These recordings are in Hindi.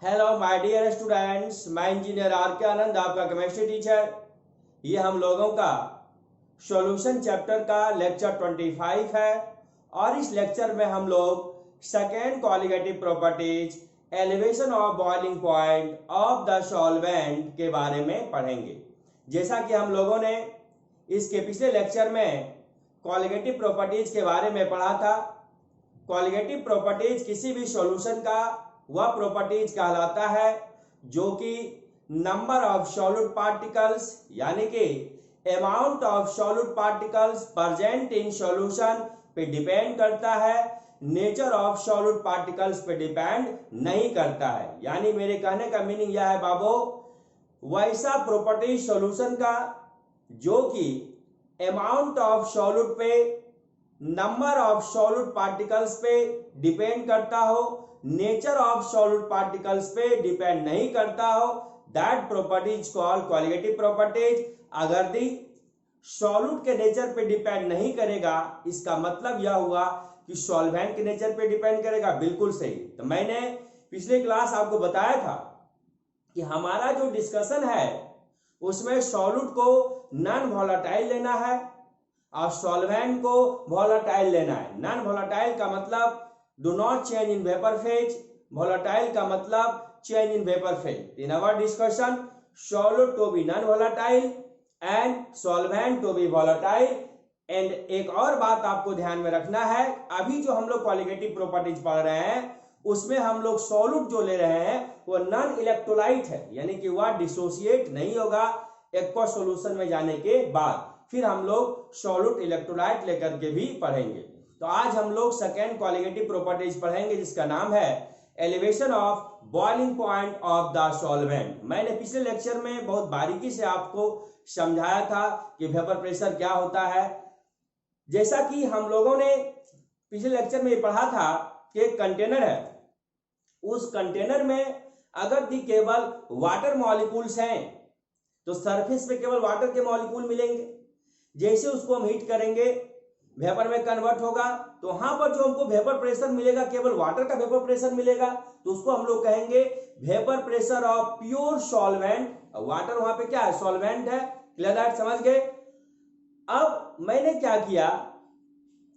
हेलो माय डियर स्टूडेंट्स, मैं इंजीनियर आर के आनंद, आपका केमिस्ट्री टीचर। ये हम लोगों का सॉल्यूशन चैप्टर का लेक्चर 25 है और इस लेक्चर में हम लोग second colligative properties, elevation of boiling point of the solvent के बारे में पढ़ेंगे। जैसा कि हम लोगों ने इसके पिछले लेक्चर में कॉलिगेटिव प्रॉपर्टीज के बारे में पढ़ा था। कॉलिगेटिव प्रॉपर्टीज किसी भी सॉल्यूशन का वह प्रॉपर्टीज कहलाता है जो कि नंबर ऑफ सॉल्यूट पार्टिकल्स यानी कि amount of solute particles present in solution पे डिपेंड करता है, नेचर ऑफ सॉल्यूट पार्टिकल्स पे डिपेंड नहीं करता है। यानी मेरे कहने का मीनिंग यह है बाबू, वैसा प्रॉपर्टीज सॉल्यूशन का जो कि अमाउंट ऑफ सॉल्यूट पे, नंबर ऑफ सॉल्यूट पार्टिकल्स पे डिपेंड करता हो, नेचर ऑफ सॉल्यूट पार्टिकल्स पे डिपेंड नहीं करता हो, that properties called colligative properties. अगर दी सॉल्यूट के नेचर पे डिपेंड नहीं करेगा, इसका मतलब यह हुआ कि सॉल्वेंट के नेचर पे डिपेंड करेगा। बिल्कुल सही। तो मैंने पिछले क्लास आपको बताया था कि हमारा जो डिस्कशन है उसमें सॉल्यूट को नॉन वोलेटाइल लेना है और सॉल्वेंट को वोलेटाइल लेना है। नॉन वोलेटाइल का मतलब do not change in vapour phase, volatile का मतलब change in vapour phase. In our discussion solute to be non volatile and solvent to be volatile. And एक और बात आपको ध्यान में रखना है, अभी जो हम लोग कॉलिगेटिव प्रॉपर्टीज पढ़ रहे हैं उसमें हम लोग सॉल्यूट जो ले रहे हैं वो नॉन इलेक्ट्रोलाइट है, यानी कि वह डिसोसिएट नहीं होगा एक्वा सॉल्यूशन में जाने के बाद। फिर हम लोग सॉल्यूट इलेक्ट्रोलाइट लेकर के भी पढ़ेंगे। तो आज हम लोग सेकेंड कॉलिगेटिव प्रॉपर्टीज पढ़ेंगे जिसका नाम है elevation of boiling point of the solvent. मैंने पिछले लेक्चर में बहुत बारीकी से आपको समझाया था कि वेपर प्रेशर क्या होता है। जैसा कि हम लोगों ने पिछले लेक्चर में पढ़ा था कि एक कंटेनर है, उस कंटेनर में अगर दी केवल वाटर मॉलिक्यूल्स हैं तो सरफेस पे केवल वाटर के मॉलिक्यूल मिलेंगे। जैसे उसको हम हीट करेंगे वेपर में कन्वर्ट होगा तो वहां पर जो हमको वेपर प्रेशर मिलेगा केवल वाटर का वेपर प्रेशर मिलेगा, तो उसको हम लोग कहेंगे vapour pressure of pure solvent. Water वहां पे क्या है, सॉल्वेंट है। क्लियर, समझ गए। अब मैंने क्या किया,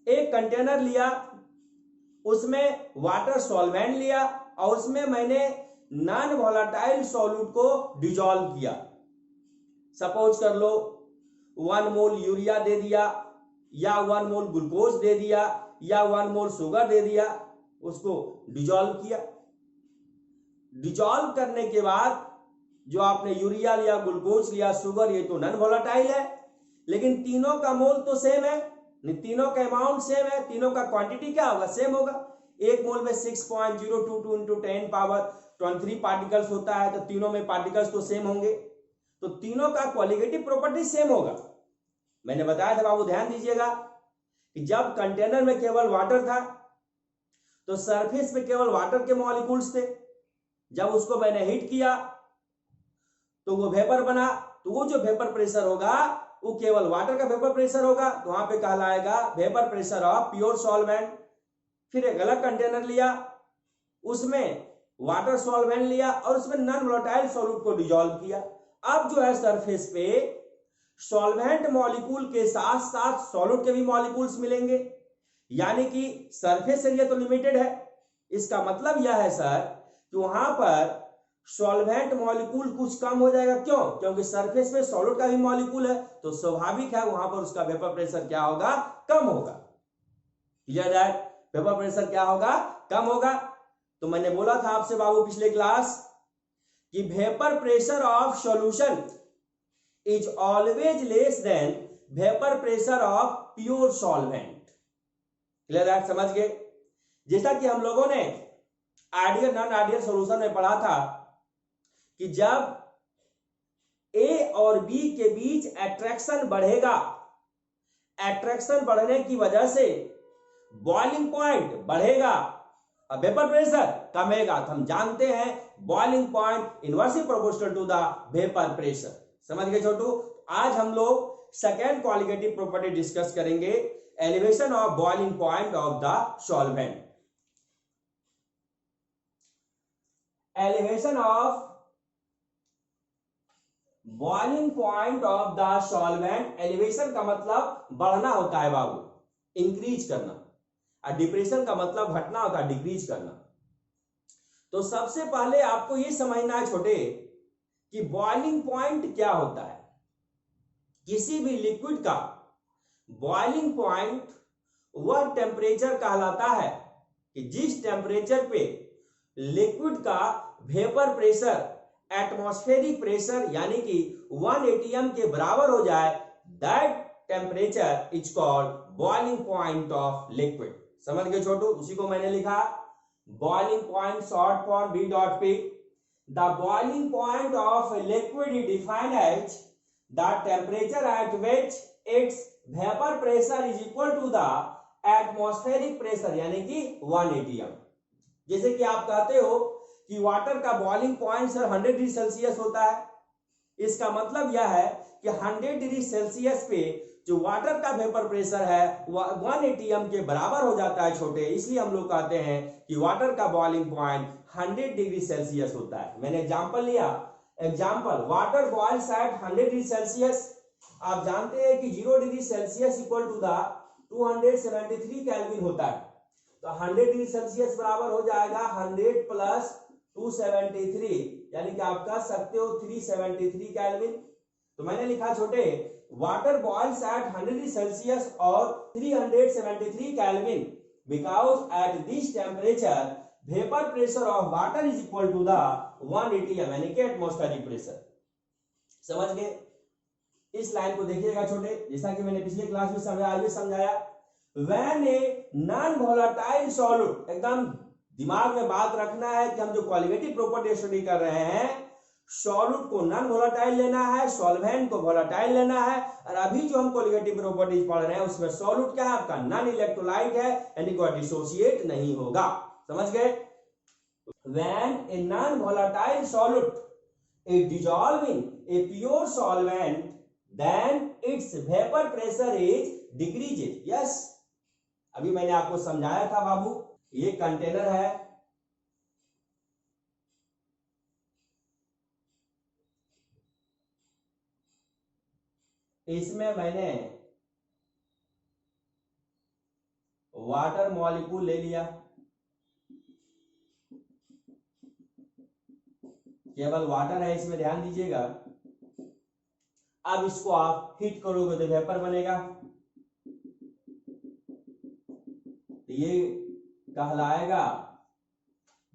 एक कंटेनर लिया, उसमें वाटर सॉल्वेंट लिया और उसमें मैंने नॉन वोलेटाइल सॉल्यूट को डिजोल्व किया। सपोज कर लो 1 मोल यूरिया दे दिया या 1 मोल ग्लूकोज दे दिया या 1 मोल शुगर दे दिया, उसको डिजोल्व किया। डिजोल्व करने के बाद जो आपने यूरिया लिया, ग्लूकोज लिया, शुगर, ये तो नॉन वोलेटाइल है, लेकिन तीनों का मोल तो सेम है, तीनों का अमाउंट सेम है, तीनों का क्वांटिटी क्या होगा, सेम होगा। एक मोल में 6.022 इंटू 10 पावर 23 पार्टिकल्स होता है, तो तीनों में पार्टिकल्स तो सेम होंगे, तो तीनों का कॉलिगेटिव प्रॉपर्टी सेम होगा। मैंने बताया था बाबू, ध्यान दीजिएगा कि जब कंटेनर में केवल वाटर था तो सरफेस पे केवल वाटर के मॉलिक्यूल्स थे। जब उसको मैंने हीट किया तो वो वेपर बना, तो वो जो वेपर प्रेशर होगा वो केवल वाटर का वेपर प्रेशर होगा, तो वहां पे कहलाएगा vapour pressure of pure solvent. फिर एक अलग कंटेनर लिया, उसमें वाटर सॉल्वेंट लिया और उसमें नॉन वोलेटाइल सॉल्यूट को डिजोल्व किया। अब जो है सरफेस पे सॉल्वेंट मॉलिक्यूल के साथ साथ सॉल्यूट के भी मॉलिक्यूल्स मिलेंगे, यानी कि सरफेस एरिया तो लिमिटेड है। इसका मतलब यह है सर कि वहां पर सॉल्वेंट मॉलिक्यूल कुछ कम हो जाएगा। क्यों? क्योंकि सरफेस पे सॉल्यूट का भी मॉलिक्यूल है, तो स्वाभाविक है वहां पर उसका वेपर प्रेशर क्या होगा, कम होगा। क्लियर है? वेपर प्रेशर क्या होगा, कम होगा। तो मैंने बोला था आपसे बाबू पिछले क्लास कि vapour pressure of solution is always less than vapour pressure of pure solvent. Clear है? समझ गए। जैसा कि हम लोगों ने आइडियल नॉन आइडियल सॉल्यूशन में पढ़ा था कि जब ए और बी के बीच अट्रैक्शन बढ़ेगा, अट्रैक्शन बढ़ने की वजह से बॉइलिंग पॉइंट बढ़ेगा और वेपर प्रेशर कमेगा। तो हम जानते हैं boiling point inversely proportional to the vapour pressure. समझ गए छोटू? आज हम लोग सेकेंड कॉलिगेटिव प्रॉपर्टी डिस्कस करेंगे, elevation of boiling point of the solvent. Elevation of boiling point of the solvent. Elevation का मतलब बढ़ना होता है बाबू, इंक्रीज करना, और डिप्रेशन का मतलब घटना होता है, डिक्रीज करना। तो सबसे पहले आपको यह समझना है छोटे कि बॉइलिंग पॉइंट क्या होता है। किसी भी लिक्विड का बॉइलिंग पॉइंट वह टेम्परेचर कहलाता है कि जिस टेम्परेचर पे लिक्विड का वेपर प्रेशर एटमॉस्फेरिक प्रेशर यानी कि 1 atm के बराबर हो जाए, that temperature is called boiling point of liquid. समझ गए छोटू? उसी को मैंने लिखा boiling point, short form B dot P। The boiling point of liquid is defined as the temperature at which its vapour pressure is equal to the atmospheric pressure यानी कि 1 atm। जैसे कि आप कहते हो कि वाटर का boiling point sir 100 degree Celsius होता है, इसका मतलब यह है कि 100 डिग्री सेल्सियस पे जो वाटर का वेपर प्रेशर है वह 1 atm के बराबर हो जाता है छोटे। इसलिए हम लोग कहते हैं कि वाटर का बॉइलिंग पॉइंट 100 डिग्री सेल्सियस होता है। मैंने एग्जांपल लिया, example water boils at 100 degree Celsius. आप जानते हैं कि 0 degree Celsius equal to the 273 kelvin होता है। तो 100 डिग्री सेल्सियस बराबर हो जाएगा 100 प्लस 273 यानी कि आप कह सकते हो 373 केल्विन। तो मैंने लिखा छोटे water boils at 100 degree Celsius और 373 kelvin because at this temperature vapour pressure of water is equal to the 1 atm यानी कि एटमॉस्फेरिक प्रेशर। समझ गए? इस लाइन को देखिएगा छोटे, जैसा कि मैंने पिछले क्लास में समझाया when a non volatile solute, एकदम दिमाग में बात रखना है कि हम जो क्वालिटेटिव प्रॉपर्टी स्टडी कर रहे हैं, सॉल्यूट को नॉन वोलेटाइल लेना है, सॉल्वेंट को वोलेटाइल लेना है। और अभी जो हम क्वालिटेटिव प्रॉपर्टीज पढ़ रहे हैं उसमें सॉल्यूट क्या है आपका नॉन इलेक्ट्रोलाइट है यानी कि डिसोसिएट नहीं होगा। समझ गए? When a non volatile solute is dissolved in a pure solvent then its vapor pressure is decreases। yes, अभी मैंने आपको समझाया था बाबू, ये कंटेनर है, इसमें मैंने वाटर मॉलिक्यूल ले लिया, केवल वाटर है इसमें, ध्यान दीजिएगा। अब इसको आप हीट करोगे तो वेपर बनेगा, तो ये कहलाएगा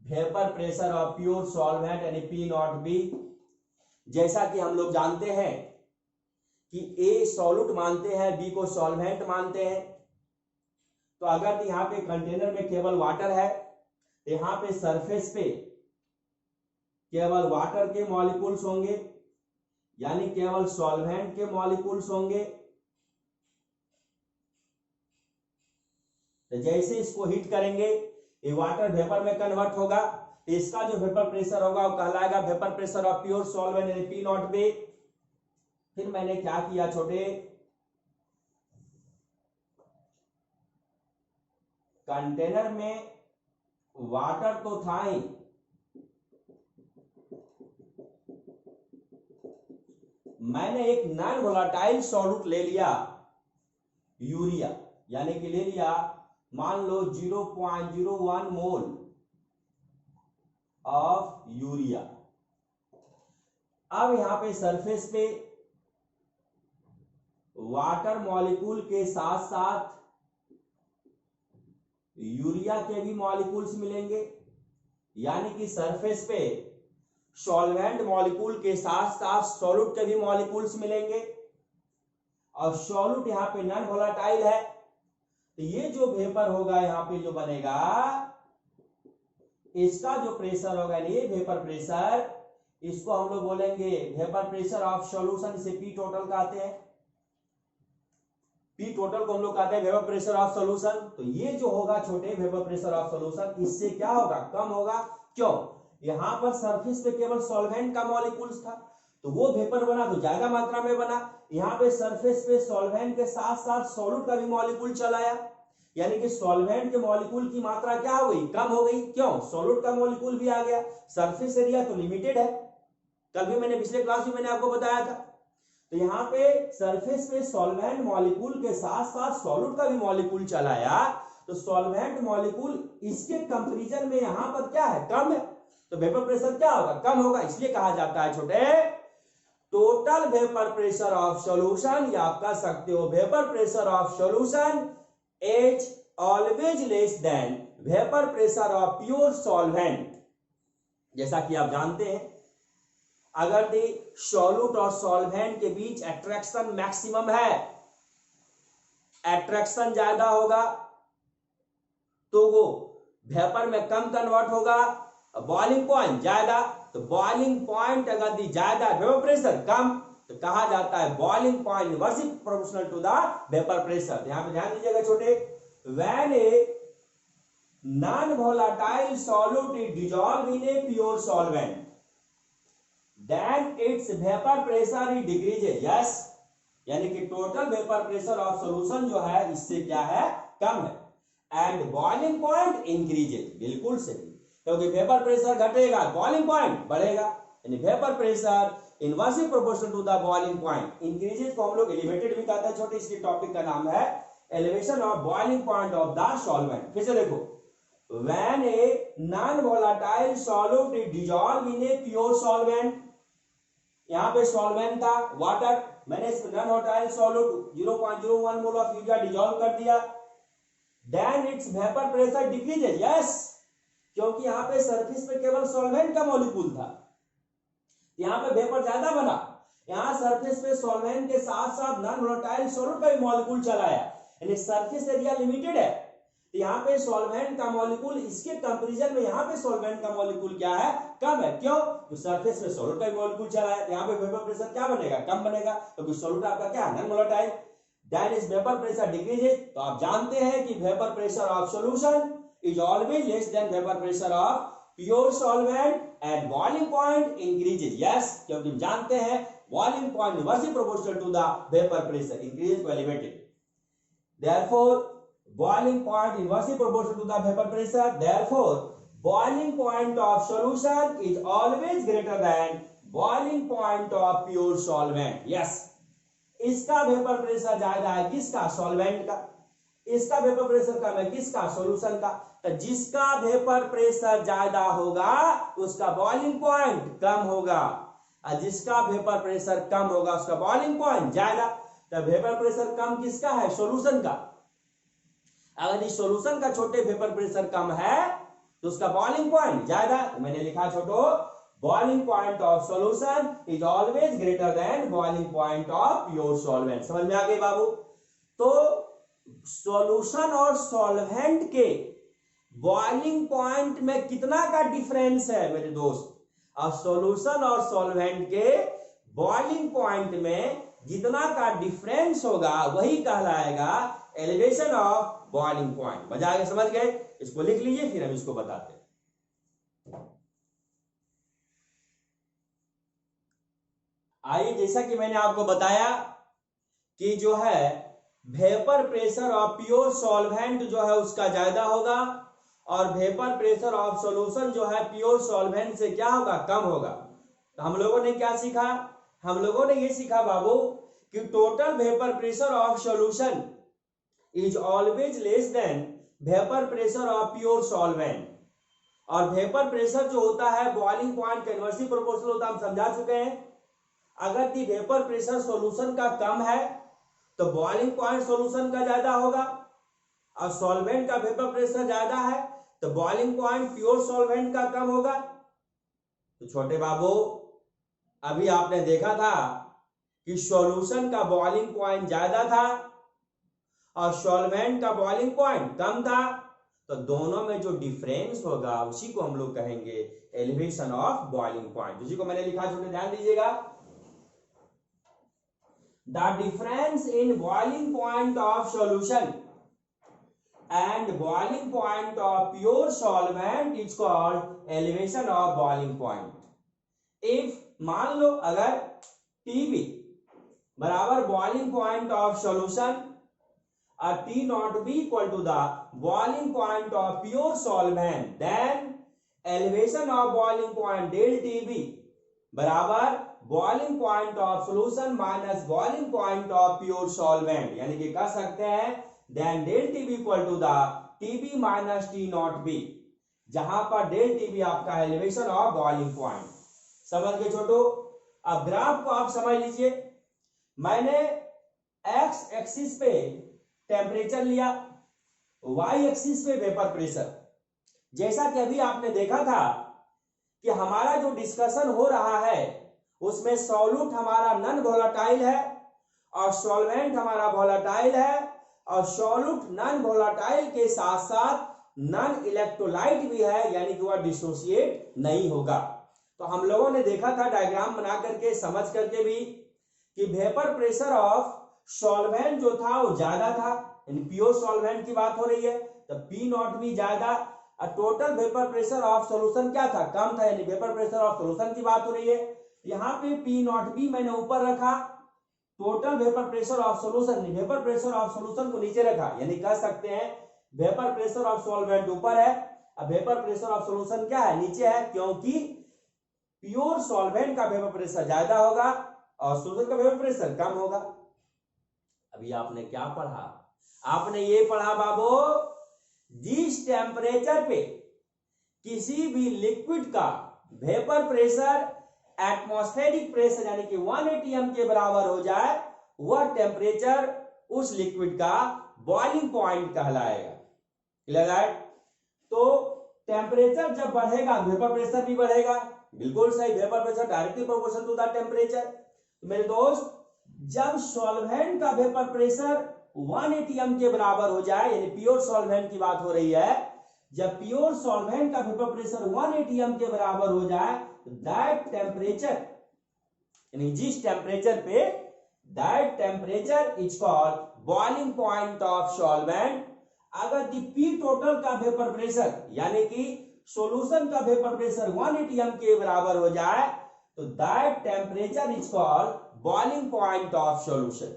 vapour pressure of pure solvent यानी P0B। जैसा कि हम लोग जानते हैं कि A सॉल्यूट मानते हैं, B को सॉल्वेंट मानते हैं। तो अगर यहाँ पे कंटेनर में केवल वाटर है तो यहाँ पे सरफेस पे केवल वाटर के मॉलिक्यूल्स होंगे यानी केवल सॉल्वेंट के मॉलिक्यूल्स होंगे। तो जैसे इसको हीट करेंगे ये वाटर वेपर में कन्वर्ट होगा, तो इसका जो वेपर प्रेशर होगा वो कहलाएगा vapour pressure of pure solvent यानी P0B। फिर मैंने क्या किया छोटे, कंटेनर में वाटर तो था ही, मैंने एक नॉन वोलेटाइल सॉल्यूट ले लिया यूरिया, यानी कि ले लिया मान लो 0.01 मोल ऑफ यूरिया। अब यहां पे सरफेस पे वाटर मॉलिक्यूल के साथ साथ यूरिया के भी मॉलिक्यूल्स मिलेंगे, यानी कि सरफेस पे सॉल्वेंट मॉलिक्यूल के साथ साथ सॉल्यूट के भी मॉलिक्यूल्स मिलेंगे। और सॉल्यूट यहाँ पे नॉन वोलेटाइल है, तो ये जो वेपर होगा यहाँ पे जो बनेगा, इसका जो प्रेशर होगा ये वेपर प्रेशर, इसको हम लोग बोलेंगे वेपर प्रेशर ऑफ सॉल्यूशन, इसे P टोटल कहते हैं। P टोटल को हम लोग कहते हैं वेपर प्रेशर ऑफ सॉल्यूशन। तो ये जो होगा छोटे वेपर प्रेशर ऑफ सॉल्यूशन, इससे क्या होगा, कम होगा। क्यों? यहां पर सरफेस पे केवल सॉल्वेंट का मॉलिक्यूल्स था तो वो वेपर बना तो ज्यादा मात्रा में बना। यहाँ पे सरफेस पे सॉल्वेंट के साथ साथ सॉल्यूट का भी मॉलिक्यूल चलाया, यानी कि सॉल्वेंट के मॉलिक्यूल की मात्रा क्या हो गई, कम हो गई। क्यों, सॉल्यूट का मॉलिक्यूल भी आ गया, सरफेस एरिया तो लिमिटेड है। कल भी मैंने पिछले क्लास में मैंने आपको बताया था। तो यहाँ पे सरफेस पे सॉल्वेंट मॉलिक्यूल के साथ साथ सॉल्यूट का भी मॉलिक्यूल चलाया, तो सॉल्वेंट मॉलिक्यूल इसके कंपैरिजन में यहाँ पर क्या है, कम है। तो वेपर प्रेशर क्या होगा, कम होगा। इसलिए कहा जाता है छोटे, total vapour pressure of solution, या आप कह सकते हो vapour pressure of solution is always less than vapour pressure of pure solvent. जैसा कि आप जानते हैं, अगर दी सॉल्यूट और सॉल्वेंट के बीच अट्रैक्शन मैक्सिमम है, अट्रैक्शन ज्यादा होगा तो वो वेपर में कम कन्वर्ट होगा, बॉइलिंग पॉइंट ज्यादा, तो बॉइलिंग पॉइंट अगर दी ज्यादा, वेपर प्रेशर कम, तो कहा जाता है boiling point inversely proportional to the vapour pressure. यहां पे ध्यान दीजिएगा छोटे, when a non volatile solute is dissolve in a pure solvent then its vapor pressure is decreases, yes, यानी कि total vapour pressure of solution जो है इससे क्या है, कम है। एंड बॉइलिंग पॉइंट इंक्रीजेज, बिल्कुल सही, क्योंकि वेपर प्रेशर घटेगा, बॉइलिंग पॉइंट बढ़ेगा, यानी vapour pressure inversely proportional to the boiling point. Increases को हम लोग एलिवेटेड भी कहते हैं छोटे, इसके टॉपिक का नाम है elevation of boiling point of the solvent. फिर से देखो, when a non volatile solute is dissolved in a pure solvent, यहां पे सॉल्वेंट था वाटर, मैंने इस non volatile solute 0.01 mole of urea dissolve कर दिया, then its vapour pressure decreases, yes, क्योंकि यहां पे सरफेस पे केवल सॉल्वेंट का मॉलिक्यूल था, यहां पे वेपर ज्यादा बना। यहां सरफेस पे सॉल्वेंट के साथ साथ नॉन वोलेटाइल सॉल्यूट का भी मॉलिक्यूल चलाया, यानी सरफेस एरिया लिमिटेड है। यहाँ पे सॉल्वेंट का मॉलिक्यूल इसके कंपैरिजन में यहाँ पे सॉल्वेंट का मॉलिक्यूल क्या है, कम है। क्यों, तो सरफेस में सॉल्यूट का मॉलिक्यूल चला है, यहाँ पे वेपर प्रेशर क्या बनेगा, कम बनेगा, क्योंकि तो सॉल्यूट आपका क्या है, non volatile. Then is vapour pressure decreases, तो आप जानते हैं कि vapour pressure of solution is always less than vapour pressure of pure solvent and boiling point increases, yes, क्योंकि हम जानते हैं boiling point inversely proportional to the vapour pressure, increase को elevated. Therefore boiling point inversely proportional to the vapor pressure, therefore boiling point of solution is always greater than boiling point of pure solvent, yes, इसका वेपर प्रेशर ज्यादा है किसका, सॉल्वेंट का, इसका वेपर प्रेशर कम है किसका, सॉल्यूशन का। तो जिसका वेपर प्रेशर ज्यादा होगा उसका बॉइलिंग पॉइंट कम होगा, और जिसका वेपर प्रेशर कम होगा उसका बॉइलिंग पॉइंट ज्यादा। तो वेपर प्रेशर कम किसका है, सॉल्यूशन का। अगर इस सॉल्यूशन का छोटे वेपर प्रेशर कम है तो उसका बॉइलिंग पॉइंट ज्यादा, तो मैंने लिखा छोटो, boiling point of solution is always greater than boiling point of pure solvent. समझ में आ गई बाबू। तो सॉल्यूशन और सॉल्वेंट के बॉइलिंग पॉइंट में कितना का डिफरेंस है मेरे दोस्त, और सॉल्यूशन और सॉल्वेंट के बॉइलिंग पॉइंट में जितना का डिफरेंस होगा वही कहलाएगा एलिवेशन ऑफ बॉइलिंग पॉइंट। मजा आ गया, समझ गए। इसको लिख लीजिए, फिर हम इसको बताते हैं। आइए, जैसा कि मैंने आपको बताया कि जो है vapour pressure of pure solvent जो है उसका ज्यादा होगा, और वेपर प्रेशर ऑफ सॉल्यूशन जो है प्योर सॉल्वेंट से क्या होगा, कम होगा। तो हम लोगों ने क्या सीखा, हम लोगों ने ये सीखा बाबू कि total vapour pressure of solution is always less than vapour pressure of pure solvent, और वेपर प्रेशर जो होता है बॉइलिंग पॉइंट के इनवर्सली प्रोपोर्शनल होता है, हम समझा चुके हैं। अगर दी वेपर प्रेशर सॉल्यूशन का कम है तो बॉइलिंग पॉइंट सॉल्यूशन का ज्यादा होगा, और सॉल्वेंट का वेपर प्रेशर ज्यादा है तो बॉइलिंग पॉइंट प्योर सॉल्वेंट का कम होगा। तो छोटे बाबू, अभी आपने देखा था कि सॉल्यूशन का बॉइलिंग पॉइंट ज्यादा था और सॉल्वेंट का बॉइलिंग पॉइंट कम था, तो दोनों में जो डिफरेंस होगा उसी को हम लोग कहेंगे एलिवेशन ऑफ बॉइलिंग पॉइंट। उसी को मैंने लिखा, छोटे ध्यान दीजिएगा, the difference in boiling point of solution and boiling point of pure solvent is called elevation of boiling point. If मान लो अगर TB बराबर boiling point of solution T naught B equal to the boiling point of pure solvent, then elevation of boiling point del TB बराबर boiling point of solution minus boiling point of pure solvent, यानी कि कह सकते हैं then del TB equal to the TB minus T naught B, जहां पर del TB आपका एलिवेशन ऑफ बॉइलिंग पॉइंट। समझ गए छोटो। अब ग्राफ को आप समझ लीजिए, मैंने एक्स एक्सिस पे टेम्परेचर लिया, वाई एक्सिस पे वेपर प्रेशर। जैसा कि अभी आपने देखा था कि हमारा जो डिस्कशन हो रहा है उसमें सॉल्यूट हमारा नॉन वोलेटाइल है और सॉल्वेंट हमारा वोलेटाइल है, और सॉल्यूट नॉन वोलेटाइल के साथ साथ नॉन इलेक्ट्रोलाइट भी है, यानी कि वह डिसोसिएट नहीं होगा। तो हम लोगों ने देखा था डायग्राम बना करके, समझ करके भी, कि वेपर प्रेशर ऑफ सॉल्वेंट जो था वो ज्यादा था, प्योर सॉल्वेंट की बात हो रही है, तो पी नॉट भी ज्यादा, और total vapour pressure of solution क्या था, कम था, यानी वेपर प्रेशर ऑफ सॉल्यूशन की बात हो रही है। यहाँ पे पी नॉट बी मैंने ऊपर रखा, total vapour pressure of solution, vapour pressure of solution को नीचे रखा, यानी कह सकते हैं वेपर प्रेशर ऑफ सॉल्वेंट ऊपर है, अब वेपर प्रेशर ऑफ सॉल्यूशन क्या है, नीचे है, क्योंकि प्योर सॉल्वेंट का वेपर प्रेशर ज्यादा होगा और सॉल्यूशन का वेपर प्रेशर कम होगा। अभी आपने क्या पढ़ा, आपने ये पढ़ा बाबू, जिस टेम्परेचर पे किसी भी लिक्विड का वेपर प्रेशर एटमॉस्फेरिक प्रेशर यानी कि 1 atm के बराबर हो जाए, वह टेम्परेचर उस लिक्विड का बॉइलिंग पॉइंट कहलाएगा। क्लियर है? तो टेम्परेचर जब बढ़ेगा वेपर प्रेशर भी बढ़ेगा, बिल्कुल सही, vapour pressure directly proportional to the temperature. तो मेरे दोस्त, जब सॉल्वेंट का वेपर प्रेशर 1 atm के बराबर हो जाए, यानी प्योर सॉल्वेंट की बात हो रही है, जब प्योर सॉल्वेंट का वेपर प्रेशर 1 atm के बराबर हो जाए, दैट टेम्परेचर, यानी जिस टेम्परेचर पे, that temperature is called boiling point of solvent. अगर दी पी टोटल का वेपर प्रेशर यानी कि सॉल्यूशन का वेपर प्रेशर 1 atm के बराबर हो जाए, तो that temperature is called boiling point of solution.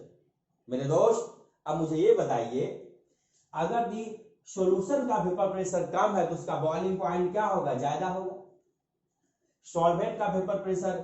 मेरे दोस्त, अब मुझे ये बताइए, अगर दी सॉल्यूशन का वेपर प्रेशर कम है तो उसका बॉइलिंग पॉइंट क्या होगा, ज्यादा होगा। सॉल्वेंट का वेपर प्रेशर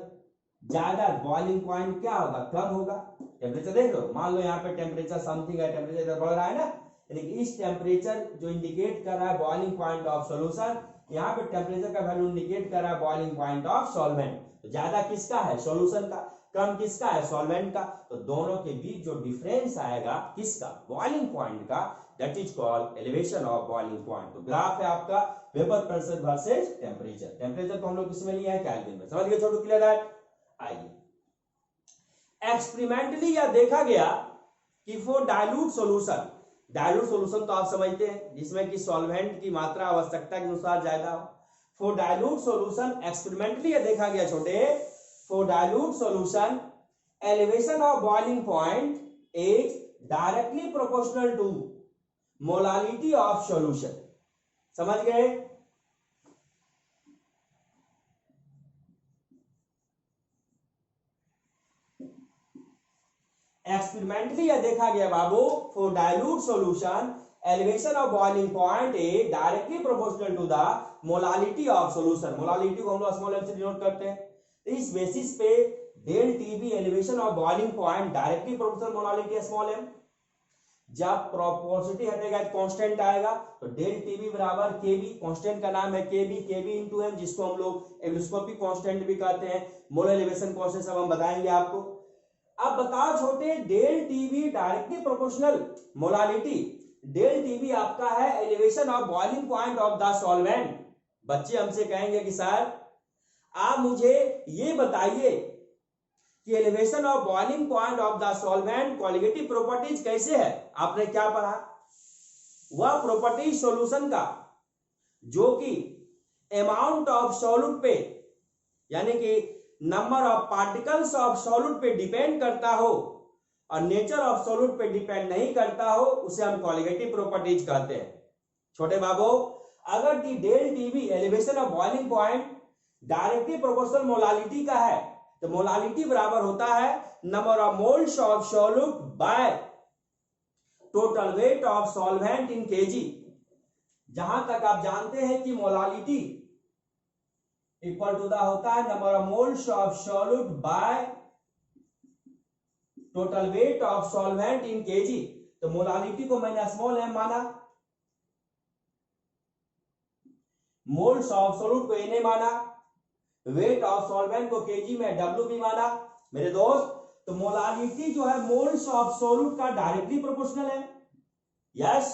ज्यादा, बॉइलिंग पॉइंट क्या होगा, कम होगा। टेम्परेचर देख लो, मान लो यहाँ पे टेम्परेचर समथिंग है, टेम्परेचर बढ़ रहा है ना, यानी कि इस टेम्परेचर जो इंडिकेट कर रहा है बॉइलिंग पॉइंट ऑफ सॉल्यूशन, यहाँ पे टेम्परेचर का वैल्यू इंडिकेट कर रहा है बॉइलिंग पॉइंट ऑफ सॉल्वेंट। तो ज्यादा किसका है, सॉल्यूशन का, कम किसका है, सॉल्वेंट का। तो दोनों के बीच जो डिफरेंस आएगा किसका, बॉइलिंग पॉइंट का, that is called elevation of boiling point. तो ग्राफ है आपका vapour pressure versus temperature. Temperature तो हम लोग किसमें लिया है, केल्विन में। समझ गए छोटू, क्लियर है? आइए, एक्सपेरिमेंटली यह देखा गया कि for dilute solution, dilute solution तो आप समझते हैं जिसमें कि सॉल्वेंट की मात्रा आवश्यकता के अनुसार ज्यादा हो। फॉर डाइल्यूट सॉल्यूशन एक्सपेरिमेंटली यह देखा गया छोटे, for dilute solution elevation of boiling point is directly proportional to molality of solution. समझ गए? एक्सपेरिमेंटली यह देखा गया बाबू, for dilute solution elevation of boiling point is directly proportional to the molality of solution. Molality को हम लोग स्मॉल एम से डिनोट करते हैं। इस बेसिस पे del TB elevation of boiling point directly proportional molality small M. जब प्रोपोर्शनलिटी हटेगा कांस्टेंट आएगा, तो डेल टीबी बराबर केबी, कांस्टेंट का नाम है केबी, केबी इनटू एम, जिसको हम लोग एब्सोस्कोपिक कांस्टेंट भी कहते हैं, मोलर एलिवेशन कांस्टेंट सब हम बताएंगे आपको। अब बताओ छोटे, del TB directly proportional molality, del TB आपका है elevation of boiling point of the solvent. बच्चे हमसे कहेंगे कि सर आप मुझे ये बताइए कि elevation of boiling point of the solvent qualitative properties कैसे है। आपने क्या पढ़ा, वह प्रॉपर्टी सॉल्यूशन का जो कि अमाउंट ऑफ सॉल्यूट पे यानी कि number of particles of solute पे डिपेंड करता हो और नेचर ऑफ सॉल्यूट पे डिपेंड नहीं करता हो, उसे हम क्वालिटेटिव प्रॉपर्टीज कहते हैं। छोटे बाबू, अगर the del TB elevation of boiling point directly proportional molality का है, तो मोलालिटी बराबर होता है number of moles of solute by total weight of solvent in KG. जहां तक आप जानते हैं कि मोलालिटी इक्वल टू द होता है number of moles of solute by total weight of solvent in kg. तो मोलालिटी को मैंने स्मॉल एम माना, मोल्स ऑफ सॉल्यूट को एन माना, वेट ऑफ सॉल्वेंट को केजी में डब्ल्यू भी माना। मेरे दोस्त, तो मोलालिटी जो है मोल्स ऑफ सॉल्यूट का डायरेक्टली प्रोपोर्शनल है। यस,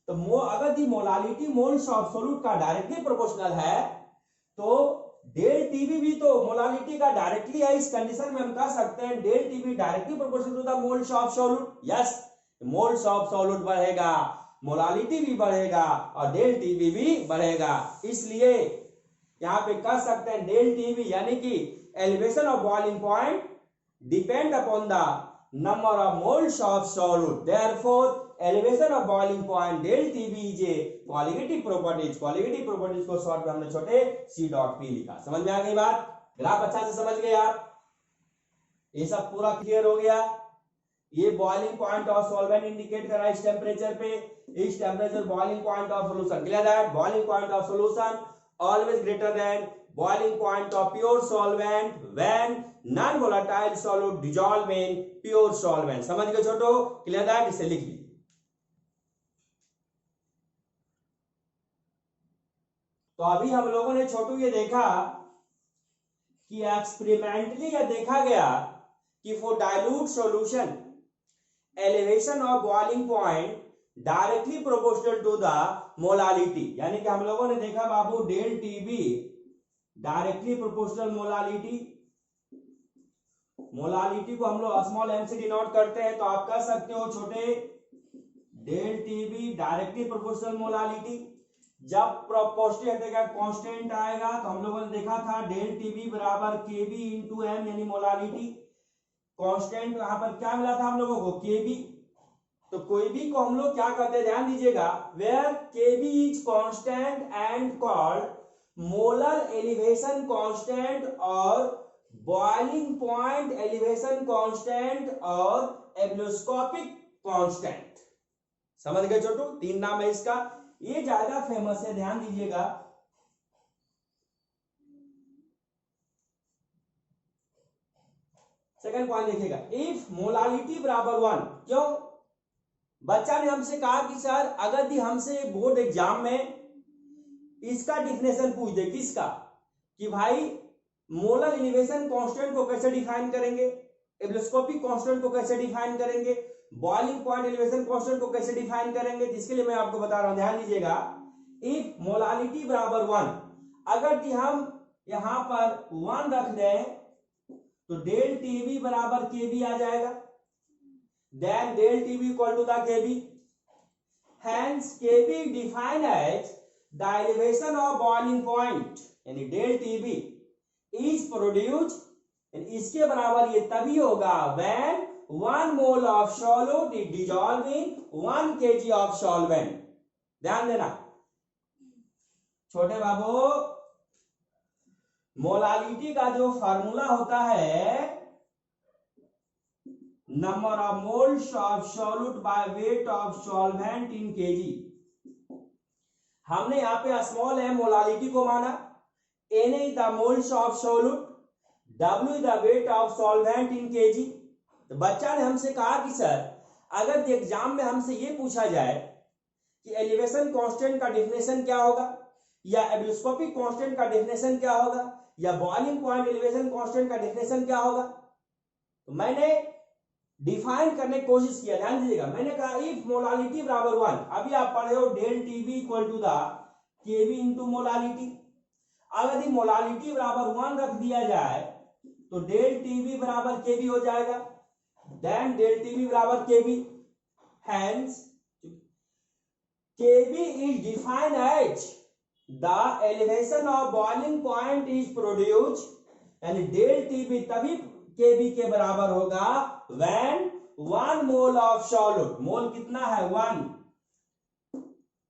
तो अगर दी मोलालिटी मोल्स ऑफ सॉल्यूट का डायरेक्टली प्रोपोर्शनल है तो डेल टीबी भी तो मोलालिटी का डायरेक्टली है। इस कंडीशन में हम कह सकते हैं del TB directly proportional to the moles of solute. Yes, moles of solute बढ़ेगा, मोलालिटी भी बढ़ेगा और डेल टीबी भी बढ़ेगा। इसलिए यहां पे कह सकते हैं डेल टीबी यानी कि elevation of boiling point depend upon the number of moles of solute. Therefore elevation of boiling point del TB is a qualitative properties. Qualitative properties को शॉर्ट में हमने छोटे सी डॉट पी लिखा। समझ में आ गई बात? ग्राफ अच्छा से समझ गए आप? ये सब पूरा क्लियर हो गया। ये boiling point of solvent indicate कर रहा है इस टेम्परेचर पे। इस temperature boiling point of solution. Clear that boiling point of solution always greater than boiling point of pure solvent when non volatile solute dissolve in pure solvent। समझ गए छोटो? Clear that? इसे लिख लीजिए। तो अभी हम लोगों ने छोटू ये देखा कि एक्सपेरिमेंटली यह देखा गया कि for dilute solution elevation of boiling point directly proportional to the molality. यानी कि हम लोगों ने देखा बाबू del TB directly proportional molality. Molality को हम लोग स्मॉल एम से डिनोट करते हैं, तो आप कह सकते हो छोटे del TB directly proportional molality. जब प्रोपोर्शनल हटेगा कांस्टेंट आएगा तो हम लोगों ने देखा था डेल टीबी बराबर केबी इंटू एम यानी मोलालिटी। कांस्टेंट यहां पर क्या मिला था हम लोगों को? केबी। तो कोई भी को हम लोग क्या करते हैं ध्यान दीजिएगा, where KB is constant and called molar elevation constant और बॉइलिंग पॉइंट एलिवेशन कांस्टेंट और एब्लोस्कोपिक कांस्टेंट। समझ गए छोटू? तीन नाम है इसका। ये ज्यादा फेमस है, ध्यान दीजिएगा। सेकंड पॉइंट देखिएगा, इफ मोलालिटी बराबर 1। क्यों? बच्चा ने हमसे कहा कि सर अगर दी हमसे बोर्ड एग्जाम में इसका डिफिनेशन पूछ दे, किसका? कि भाई मोलर एलिवेशन कांस्टेंट को कैसे डिफाइन करेंगे, एब्लोस्कोपिक कांस्टेंट को कैसे डिफाइन करेंगे, बॉइलिंग पॉइंट एलिवेशन कांस्टेंट को कैसे डिफाइन करेंगे, तो इसके लिए मैं आपको बता रहा हूं, ध्यान दीजिएगा। इफ मोलालिटी बराबर 1, अगर कि हम यहां पर 1 रख दें तो डेल टीबी बराबर केबी आ जाएगा। Then del TB equal to the KB. Hence KB define as the elevation of boiling point यानी डेल टीबी इज प्रोड्यूस, इसके बराबर ये तभी होगा when 1 mole of solute is dissolved in 1 kg of solvent। ध्यान देना छोटे बाबू, मोलालिटी का जो फार्मूला होता है number of moles of solute by weight of solvent in kg. हमने यहां पे स्मॉल एम मोलालिटी को माना, N is the moles of solute, W is the weight of solvent in kg. तो बच्चा ने हमसे कहा कि सर अगर एग्जाम में हमसे ये पूछा जाए कि एलिवेशन कांस्टेंट का डेफिनेशन क्या होगा, या एब्लोस्कोपिक कांस्टेंट का डेफिनेशन क्या होगा, या बॉइलिंग पॉइंट एलिवेशन कांस्टेंट का डेफिनेशन क्या होगा, तो मैंने डिफाइन करने की कोशिश किया। ध्यान दीजिएगा, मैंने कहा इफ मोलालिटी बराबर 1, अभी आप पढ़े हो del TB equal to the KB into molality. अगर मोलालिटी बराबर 1 रख दिया जाए तो डेल टीबी बराबर केबी हो जाएगा। देन डेल टीबी बराबर K B, hence K B is defined as the elevation of boiling point is produce, यानी डेल टीबी तभी केबी के बराबर होगा when 1 mole of solute, मोल कितना है 1,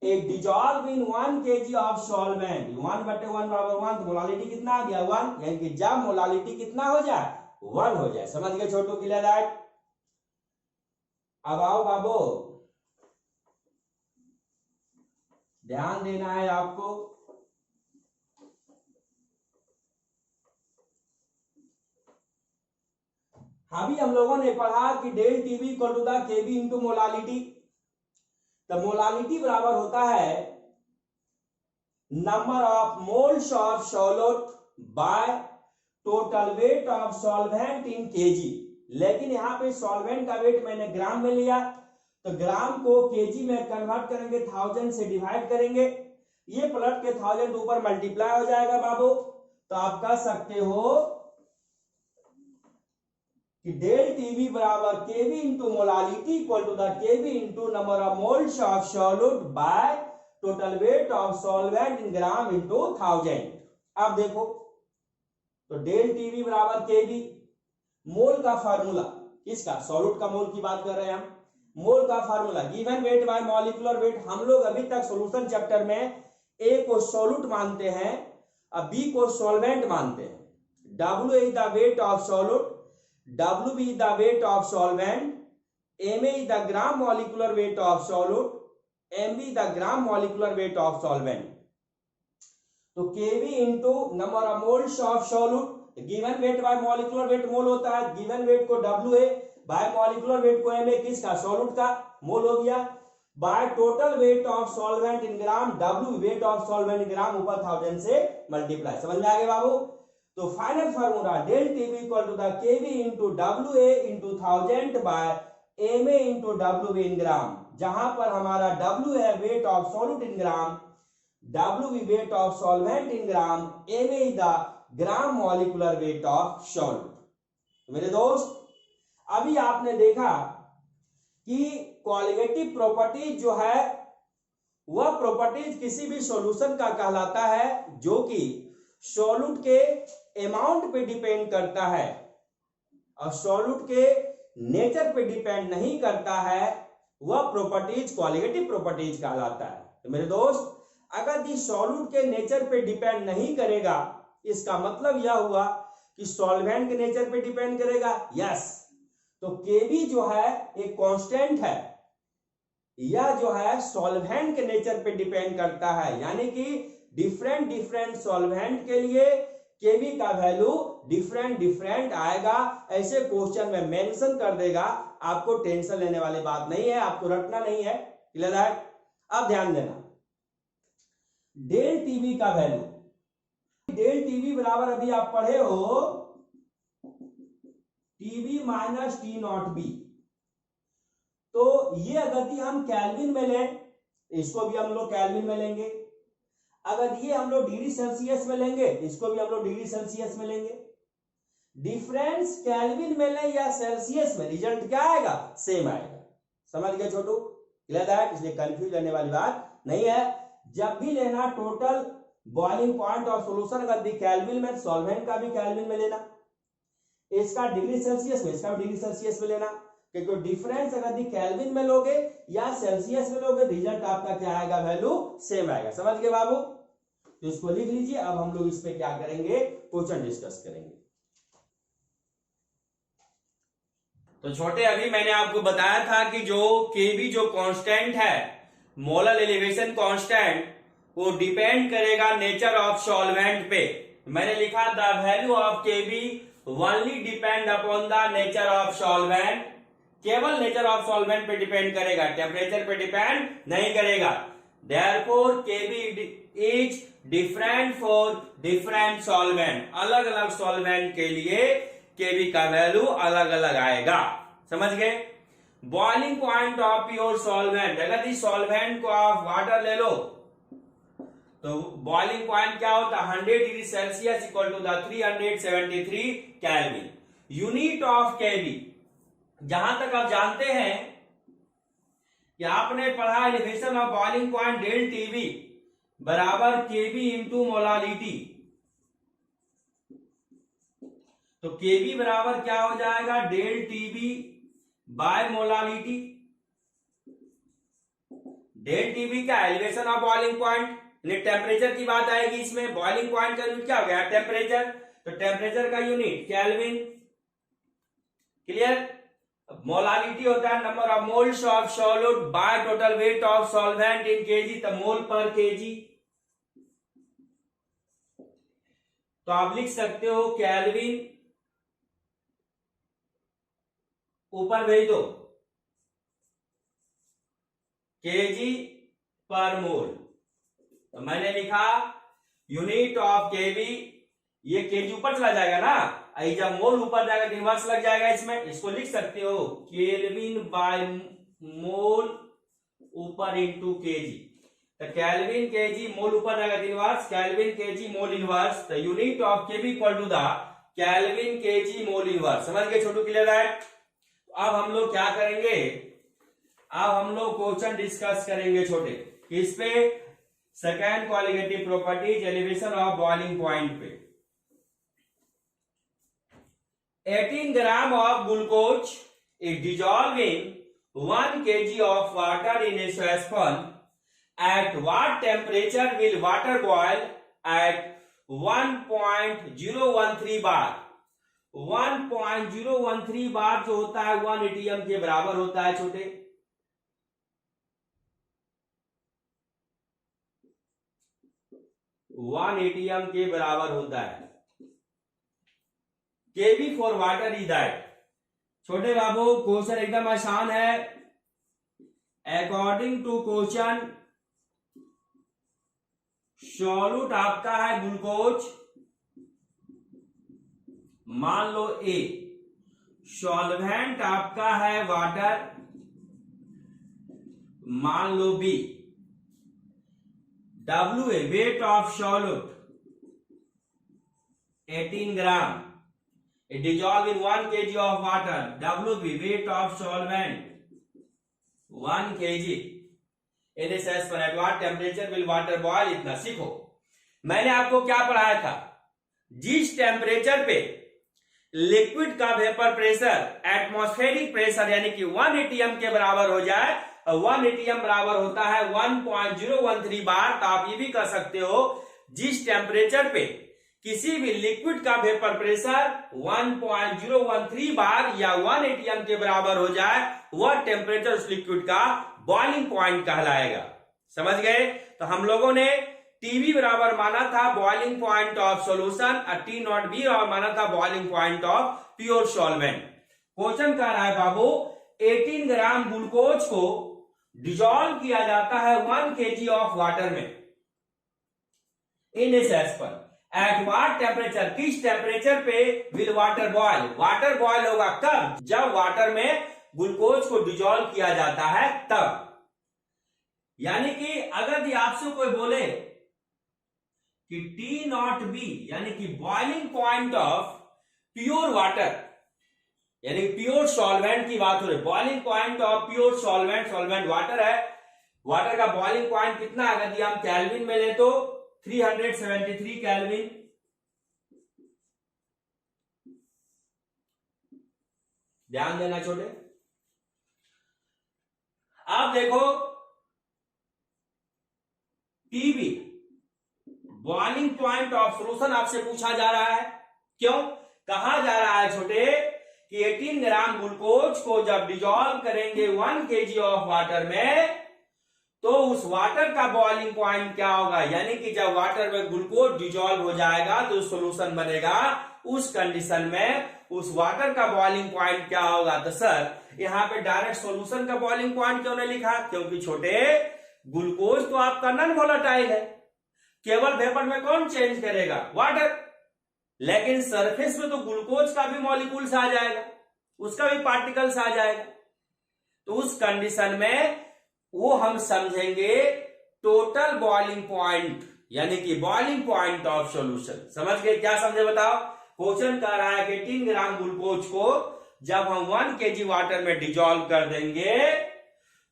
एक dissolve in 1 kg of solvent, 1/1 बराबर 1, तो मोलालिटी कितना आ गया 1, यानी कि जब मोलालिटी कितना हो जाए 1 हो जाए। समझ गए छोटू? Clear that? अब आओ बाबू, ध्यान देना है आपको। अभी हम लोगों ने पढ़ा कि del TV equal to the KB into molality. तो मोलालिटी बराबर होता है number of moles of solute by total weight of solvent in KG. लेकिन यहाँ पे सॉल्वेंट का वेट मैंने ग्राम में लिया, तो ग्राम को केजी में कन्वर्ट करेंगे, 1000 से डिवाइड करेंगे, ये पलट के 1000 ऊपर मल्टीप्लाई हो जाएगा बाबू। तो आप कह सकते हो कि डेल टीवी बराबर K B into molality equal to the K B into number of moles of solute by total weight of solvent in gram into 1000। अब देखो, तो डेल टीवी बराबर केवी, मोल का फार्मूला, किसका, सॉल्यूट का मोल की बात कर रहे हैं हम। मोल का formula given weight by molecular wait. हम लोग अभी तक सॉल्यूशन चैप्टर में ए को सॉल्यूट मानते हैं और बी को सॉल्वेंट मानते हैं। W is the weight of solute, WB is the weight of solvent, Ma is the gram molecular weight of solute, Mb is the gram molecular weight of solvent. तो Kb into number of moles of solute, given weight by molecular weight मोल होता है, given weight को Wa by molecular weight को Ma, किसका, solute का मोल हो गया, by total weight of solvent in gram, W weight of solvent in gram ऊपर 1000 से मल्टीप्लाई। समझ में आ गया बाबू। तो final formula del TV equal to the K B into W A into 1000 by M A into W in gram, जहां पर हमारा डब्ल्यू है weight of solute in gram, W weight of solvent in gram, M A the gram molecular weight of solute. मेरे दोस्त, अभी आपने देखा कि क्वालिटेटिव प्रॉपर्टीज जो है वह प्रॉपर्टीज किसी भी सॉल्यूशन का कहलाता है जो कि सॉल्यूट के अमाउंट पे डिपेंड करता है और सॉल्यूट के नेचर पे डिपेंड नहीं करता है, वह प्रॉपर्टीज क्वालिटेटिव प्रॉपर्टीज कहलाता है। तो मेरे दोस्त, अगर ये सॉल्यूट के नेचर पे डिपेंड नहीं करेगा, इसका मतलब यह हुआ कि सॉल्वेंट के नेचर पे डिपेंड करेगा। यस, तो केबी जो है एक कांस्टेंट है, यह जो है सॉल्वेंट के नेचर पे डिपेंड करता है, यानी कि डिफरेंट सॉल्वेंट के लिए केबी का वैल्यू डिफरेंट आएगा। ऐसे क्वेश्चन में मेंशन कर देगा, आपको टेंशन लेने वाली बात नहीं है, आपको रटना नहीं है। क्लियर है? अब ध्यान देना, डेल टीवी का वैल्यू, डेल टीवी बराबर अभी आप पढ़े हो TV minus T not be. तो ये अगर हम केल्विन में लें, इसको भी हम लोग केल्विन में लेंगे। अगर ये हम लोग डिग्री सेल्सियस में लेंगे, इसको भी हम लोग डिग्री सेल्सियस में लेंगे। डिफरेंस केल्विन में ले या सेल्सियस में, रिजल्ट क्या आएगा, सेम आएगा। समझ गए छोटू? क्लियर है? इसलिए कंफ्यूज करने वाली बात नहीं है। जब भी लेना total boiling point of solution अगर केल्विन में, सॉल्वेंट का भी केल्विन में लेना, इसका डिग्री सेल्सियस में, इसका भी डिग्री सेल्सियस में लेना, क्योंकि डिफरेंस अगर केल्विन में लोगे या सेल्सियस में लोगे, रिजल्ट आपका क्या आएगा, वैल्यू सेम आएगा। समझ गए बाबू? तो इसको लिख लीजिए। अब हम लोग इस पे क्या करेंगे, क्वेश्चन डिस्कस करेंगे। तो छोटे, अभी मैंने आपको बताया था कि जो केबी जो कांस्टेंट है, मोलर एलिवेशन कांस्टेंट, वो डिपेंड करेगा नेचर ऑफ सॉल्वेंट पे। मैंने लिखा the value of KB only depend upon the nature of solvent, केवल नेचर ऑफ सॉल्वेंट पे डिपेंड करेगा, टेम्परेचर पे डिपेंड नहीं करेगा। Therefore KB is different for different solvent, अलग अलग सॉल्वेंट के लिए केबी का वैल्यू अलग अलग आएगा। समझ गए? Boiling point of pure solvent, अगर इस सॉल्वेंट को आप वाटर ले लो तो बॉइलिंग पॉइंट क्या होता है, 100 degree Celsius equal to the 373 kelvin. Unit of K B, जहां तक आप जानते हैं कि आपने पढ़ा elevation of boiling point del T B बराबर केबी इंटू मोलालिटी। तो केबी बराबर क्या हो जाएगा, del T B by molality. Del T B क्या, elevation of boiling point, temperature की बात आएगी इसमें। बॉइलिंग पॉइंट का यूनिट क्या हो गया, टेम्परेचर, तो टेम्परेचर का यूनिट केल्विन। क्लियर? मोलालिटी होता है number of moles of solute by total weight of solvent in kg, तो मोल पर केजी। तो आप लिख सकते हो केल्विन, ऊपर भेज दो केजी पर मोल। तो मैंने लिखा यूनिट ऑफ केवी, ये केजी ऊपर चला जाएगा ना, आई जब मोल ऊपर जाएगा तो इनवर्स लग जाएगा इसमें, इसको लिख सकते हो केल्विन बाय मोल ऊपर इंटू केजी। तो केल्विन केजी मोल ऊपर जाएगा तो inverse, kelvin KG mole inverse, तो unit of K B equal to the kelvin KG mole inverse. समझ गए छोटू, क्लियर है? अब हम लोग क्या करेंगे, अब हम लोग क्वेश्चन डिस्कस करेंगे छोटे, किस पे? Second qualitative properties elevation of boiling point पे। 18 gram of glucose is dissolved in 1 kg of water in a saucepan. At what temperature will water boil? At 1.013 bar. 1.013 बार जो होता है 1 atm के बराबर होता है छोटे। वन एटीएम के बराबर होता है। केबी फॉर वाटर इज दैट। छोटे बाबू क्वेश्चन एकदम आसान है। अकॉर्डिंग टू क्वेश्चन सॉल्यूट आपका है ग्लूकोज, मान लो ए, सॉल्वेंट आपका है वाटर, मान लो B, WA weight of solute 18 gram, it dissolved in 1 kg of water. WB weight of solvent 1 kg. In a saucepan at what temperature will water boil? इतना सीखो। मैंने आपको क्या पढ़ाया था, जिस टेम्परेचर पे लिक्विड का वेपर प्रेशर एटमॉस्फेरिक प्रेशर यानी कि 1 atm के बराबर हो जाए, 1 atm बराबर होता है 1.013 बार। तो आप ये भी कह सकते हो जिस टेम्परेचर पे किसी भी लिक्विड का वेपर प्रेशर 1.013 बार या 1 atm के बराबर हो जाए, वह टेम्परेचर उस लिक्विड का बॉइलिंग पॉइंट कहलाएगा। समझ गए? तो हम लोगों ने टीबी बराबर माना था बॉइलिंग पॉइंट ऑफ सॉल्यूशन और टी नॉट बी और माना था boiling point of pure solvent. Question कह रहा है बाबू 18 ग्राम ग्लूकोज को डिजॉल्व किया जाता है 1 kg ऑफ वाटर में in a saucepan. At what temperature, किस टेम्परेचर पे will water boil? Water boil होगा कब? जब वाटर में ग्लूकोज को डिजॉल्व किया जाता है तब। यानी कि अगर आपसे कोई बोले कि टी नॉट बी यानी कि boiling point of pure water यानी प्योर सॉल्वेंट की बात हो रही है, boiling point of pure solvent, solvent water है, वाटर का बॉइलिंग पॉइंट कितना है? यदि हम केल्विन में ले तो 373 केल्विन। ध्यान देना छोटे। अब देखो TB boiling point of solution आपसे पूछा जा रहा है। क्यों कहा जा रहा है छोटे कि 18 ग्राम ग्लूकोज को जब डिजॉल्व करेंगे 1 kg ऑफ वाटर में तो उस वाटर का बॉइलिंग पॉइंट क्या होगा? यानी कि जब वाटर में ग्लूकोज डिजॉल्व हो जाएगा तो सॉल्यूशन बनेगा, उस कंडीशन में उस वाटर का बॉइलिंग पॉइंट क्या होगा? तो सर यहां पे डायरेक्ट सॉल्यूशन का बॉइलिंग पॉइंट क्यों नहीं लिखा? क्योंकि छोटे ग्लूकोज तो आपका नॉन वोलेटाइल है, केवल वेपर में कौन चेंज करेगा? वाटर। लेकिन सरफेस में तो ग्लूकोज का भी मॉलिक्यूल्स आ जाएगा, उसका भी पार्टिकल्स आ जाएगा। तो उस कंडीशन में वो हम समझेंगे टोटल बॉइलिंग पॉइंट यानी कि बॉइलिंग पॉइंट ऑफ सॉल्यूशन। समझ गए? क्या समझे बताओ? क्वेश्चन कह रहा है कि 18 ग्राम ग्लूकोज को जब हम 1 kg वाटर में डिजॉल्व कर देंगे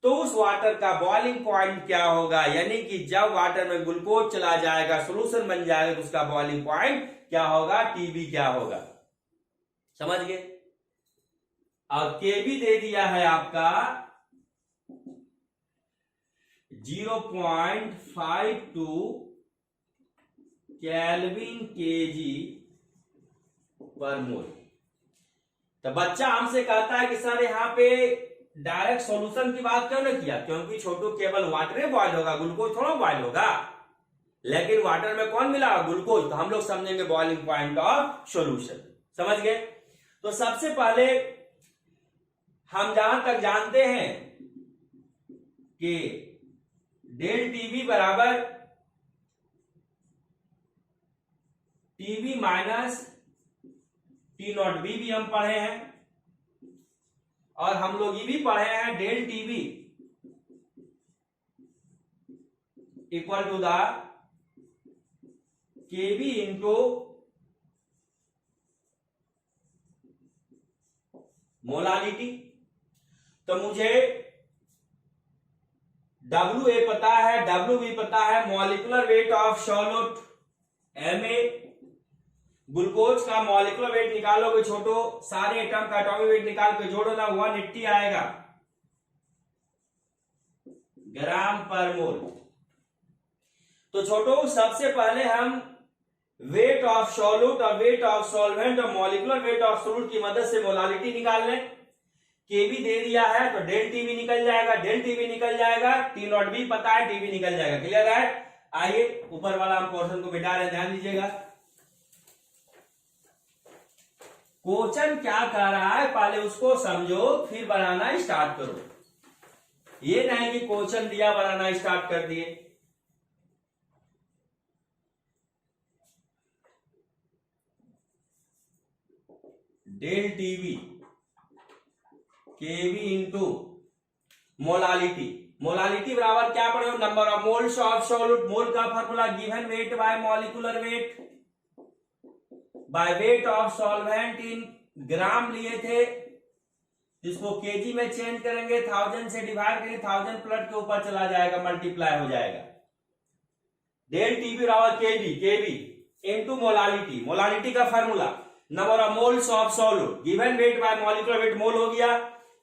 तो उस वाटर का बॉइलिंग पॉइंट क्या होगा? यानी कि जब वाटर में ग्लूकोज चला जाएगा, सॉल्यूशन बन जाएगा, तो उसका बॉइलिंग पॉइंट क्या होगा? टीबी क्या होगा? समझ गए? और केबी दे दिया है आपका 0.52 केल्विन केजी पर मोल। तो बच्चा हमसे कहता है कि सर यहाँ पे डायरेक्ट सॉल्यूशन की बात क्यों नहीं किया, क्योंकि छोटू केवल वाटर में बॉयल होगा, ग्लूकोज थोड़ा बॉयल होगा, लेकिन वाटर में कौन मिला, ग्लूकोज। तो हम लोग समझेंगे बॉइलिंग पॉइंट ऑफ सॉल्यूशन। समझ गए। तो सबसे पहले हम जहां तक जानते हैं कि डेल टीवी बराबर TV minus T not be भी हम पढ़े हैं, और हम लोग ये भी पढ़े हैं del TV equal to the KB into molality. तो मुझे W A पता है, W भी पता है, molecular weight of solute Ma। Glucose का मॉलिक्यूलर वेट निकालोगे छोटो, सारे एटम का एटॉमिक वेट निकाल के जोड़ो ना, 180 आएगा ग्राम पर मोल। तो छोटो सबसे पहले हम वेट ऑफ सॉल्यूट और वेट ऑफ सॉल्वेंट और मॉलिक्यूलर वेट ऑफ सॉल्यूट की मदद से मोलालिटी निकाल लें। केबी दे दिया है तो डेल टीवी निकल जाएगा, डेल टीवी निकल जाएगा, टी नॉट भी पता है, टीवी निकल जाएगा। क्लियर है। आइए ऊपर वाला हम पोर्शन को मिटा रहे हैं, ध्यान दीजिएगा। क्वेश्चन क्या कह रहा है पहले उसको समझो, फिर बनाना स्टार्ट करो। ये नहीं कि क्वेश्चन दिया बनाना स्टार्ट कर दिए। Del T B K B into molality. Molality बराबर क्या पढ़े हो, number of moles of solute. Mole का formula given weight by molecular weight by weight of solvent in gram लिए थे, इसको केजी में चेंज करेंगे, 1000 से डिवाइड करेंगे, 1000 प्लस के ऊपर चला जाएगा, मल्टीप्लाई हो जाएगा। डेल टीवी बराबर K B, K B into molality. Molality का formula number of moles of solute given weight by molecular weight, mole हो गया,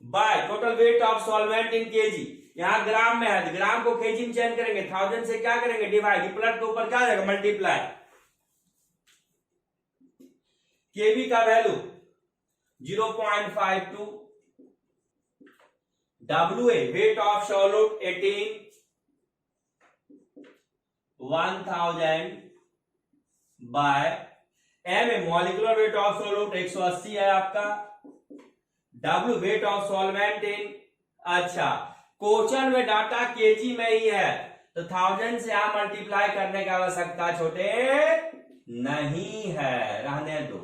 by total weight of solvent in KG. यहां ग्राम में है तो ग्राम को केजी में चेंज करेंगे, 1000 से क्या करेंगे डिवाइड, प्लस के ऊपर क्या जाएगा मल्टीप्लाई। केवी का value 0.52, WA weight of solute 18, 1000 by M molecular weight of solute 180 है आपका, W weight of solvent in. अच्छा क्वेश्चन में डाटा केजी में ही है तो 1000 से यहां मल्टीप्लाई करने की आवश्यकता छोटे नहीं है, रहने दो।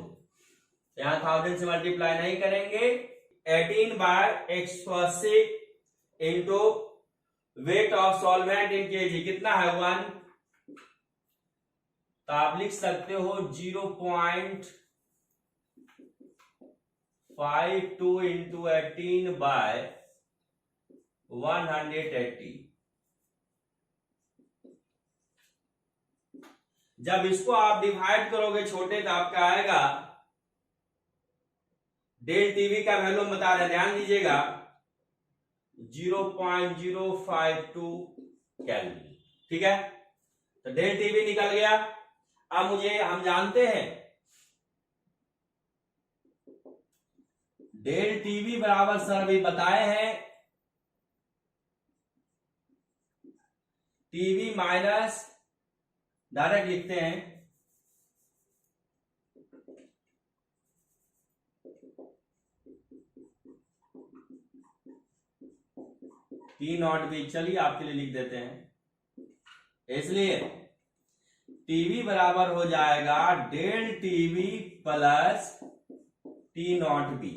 यहां 1000 से मल्टीप्लाई नहीं करेंगे। 18 by 180 into weight of solvent in kg कितना है 1, तो आप लिख सकते हो 0.52 इंटू 18 बाय 180। जब इसको आप डिवाइड करोगे छोटे तो आपका आएगा, डेल टीवी का वैल्यू बता रहे ध्यान दीजिएगा 0.052 कैलोरी। ठीक है, तो डेल टीवी निकल गया। अब मुझे हम जानते हैं डेल टीवी बराबर सर अभी बताए हैं टीवी माइनस, डायरेक्ट लिखते हैं टी नॉट बी, चलिए आपके लिए लिख देते हैं। इसलिए टीवी बराबर हो जाएगा del T B plus T not B,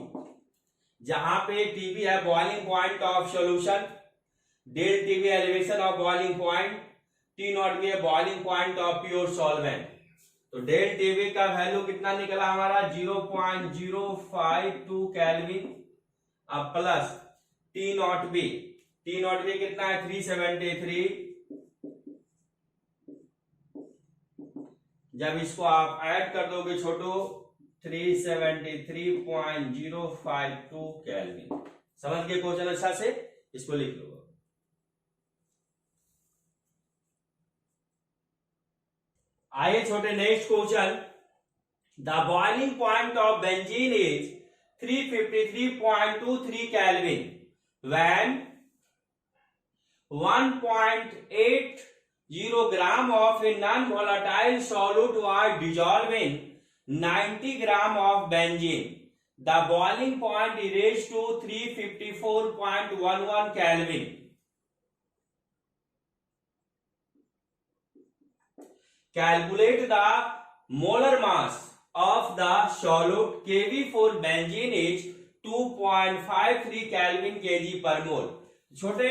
जहां पे टीवी है boiling point of solution, del T B elevation of boiling point, T not B है boiling point of pure solvent. तो डेल टीवी का वैल्यू कितना निकला हमारा 0.052 केल्विन, अब plus T not B, T not B कितना है 373। जब इसको आप ऐड कर दोगे छोटो 373.052 केल्विन। समझ गए क्वेश्चन अच्छा से, इसको लिख लो। आइए छोटे next question, the boiling point of benzene is 353.23 Kelvin when 1.80 gram of a non-volatile solute was dissolved in 90 gram of benzene. The boiling point is raised to 354.11 Kelvin. Calculate the molar mass of the solute Kv for benzene is 2.53 Kelvin kg per mole. छोटे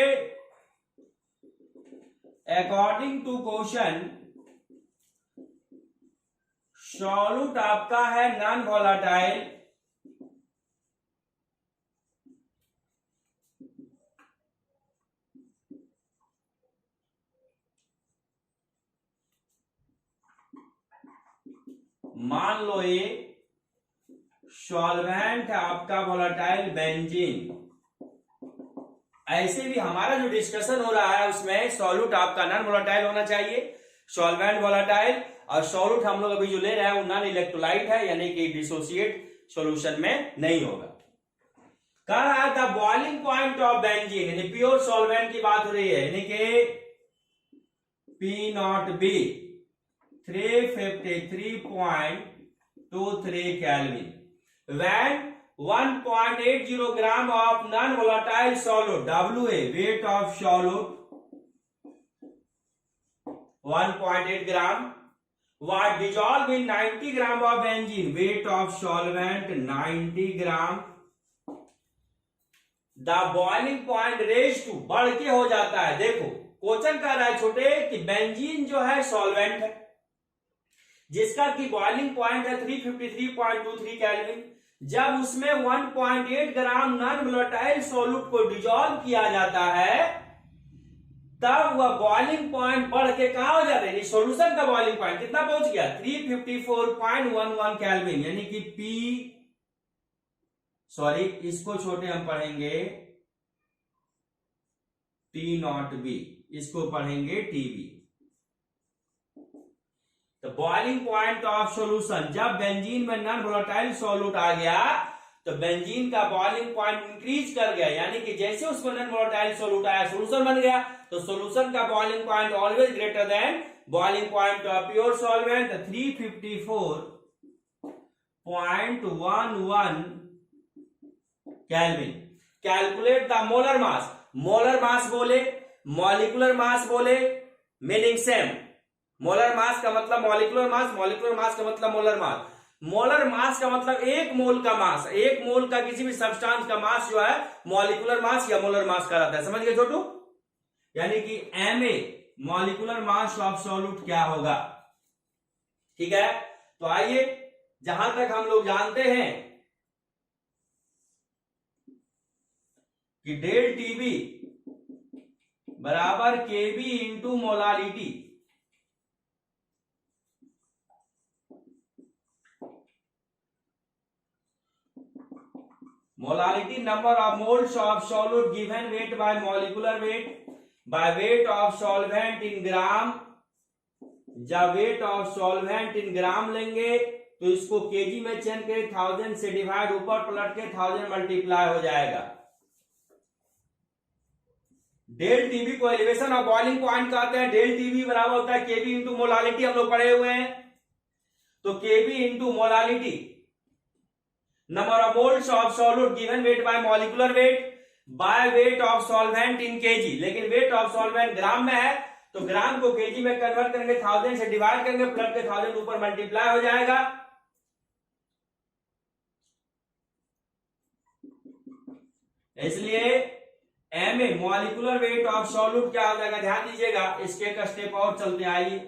अकॉर्डिंग टू क्वेश्चन सॉल्यूट आपका है नॉन वोलाटाइल, मान लो ये सॉल्वेंट आपका वोलाटाइल बेंजीन। ऐसे भी हमारा जो डिस्कशन हो रहा है उसमें सॉल्यूट आपका नॉन वोलाटाइल होना चाहिए, सॉल्वेंट वोलाटाइल, और सॉल्यूट हम लोग अभी जो ले रहे हैं वो नॉन इलेक्ट्रोलाइट है, यानी कि डिसोसिएट सॉल्यूशन में नहीं होगा। कह रहा है the boiling point of benzene, यानी प्योर सॉल्वेंट की बात हो रही है, यानी कि P0B 353.23 Kelvin when 1.80 gram of non-volatile solute WA weight of solute 1.8 gram was dissolved in 90 gram of benzene, weight of solvent 90 gram. The boiling point raised to बढ़ के हो जाता है। देखो क्वेश्चन कह रहा है छोटे कि बेंजीन जो है सॉल्वेंट है जिसका की बॉइलिंग पॉइंट है 353.23 केल्विन। जब उसमें 1.8 ग्राम नॉन वोलेटाइल सॉल्यूट को डिजॉल्व किया जाता है तब वह बॉइलिंग पॉइंट बढ़ के कहां हो जाता है, सॉल्यूशन का बॉइलिंग पॉइंट कितना पहुंच गया 354.11 केल्विन, यानी कि इसको छोटे हम पढ़ेंगे T0B, इसको पढ़ेंगे TB। तो बॉइलिंग पॉइंट ऑफ सॉल्यूशन, जब बेंजीन में नॉन वोलेटाइल सॉल्यूट आ गया तो बेंजीन का बॉइलिंग पॉइंट इंक्रीज कर गया, यानी कि जैसे उसको नॉन वोलेटाइल सॉल्यूट आया सोल्यूशन बन गया, तो सोल्यूशन का boiling point always greater than boiling point of pure solvent 354.11 kelvin. Calculate the molar mass, molar mass बोले मॉलिक्यूलर मास बोले मीनिंग सेम। मोलर मास का मतलब मॉलिक्यूलर मास, मॉलिक्यूलर मास का मतलब मोलर मास। मोलर मास का मतलब एक मोल का मास, एक मोल का किसी भी सब्सटेंस का मास जो है मॉलिक्यूलर मास या मोलर मास कहलाता है। समझ गए छोटू? यानी कि MA molecular mass of solute क्या होगा। ठीक है, तो आइए जहां तक हम लोग जानते हैं कि डेल टीबी बराबर केबी into molality. Molality number of moles of solute given weight by molecular weight by weight of solvent in gram. जब weight of solvent in gram लेंगे तो इसको केजी में चेंज करें, 1000 से डिवाइड, ऊपर पलट के 1000 मल्टीप्लाई हो जाएगा। डेल टीबी को एलिवेशन ऑफ बॉइलिंग पॉइंट कहते हैं। डेल टीबी बराबर होता है केबी इंटू मोलालिटी, हम लोग पढ़े हुए हैं। तो KB into molality number of moles of solute given weight by molecular weight by weight of solvent in KG. लेकिन वेट ऑफ सॉल्वेंट ग्राम में है तो ग्राम को केजी में कन्वर्ट करेंगे, 1000 से डिवाइड करेंगे, प्लस के 1000 ऊपर मल्टीप्लाई हो जाएगा। इसलिए MA molecular weight of solute क्या हो जाएगा, ध्यान दीजिएगा। इसके एक स्टेप और चलते आइए,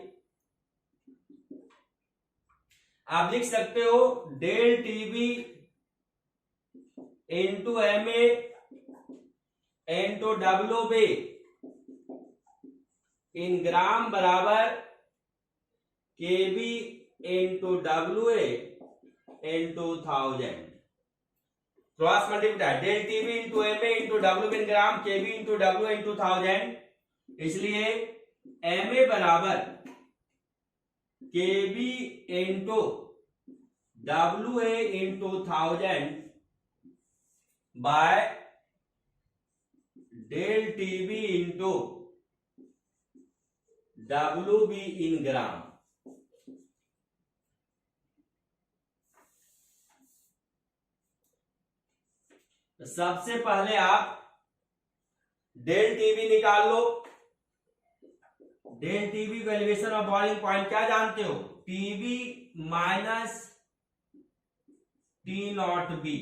आप लिख सकते हो del TB into MA into WB in gram बराबर केबी into WA into 1000। Cross multiply del TB into MA into WB in gram, KB into WA into 1000। इसलिए MA बराबर केबी into WA into 1000 by del TB into WB in gram. सबसे पहले आप डेल टीबी निकाल लो। डेल टीबी को एलिवेशन ऑफ बॉइलिंग पॉइंट क्या जानते हो? TB minus T not be.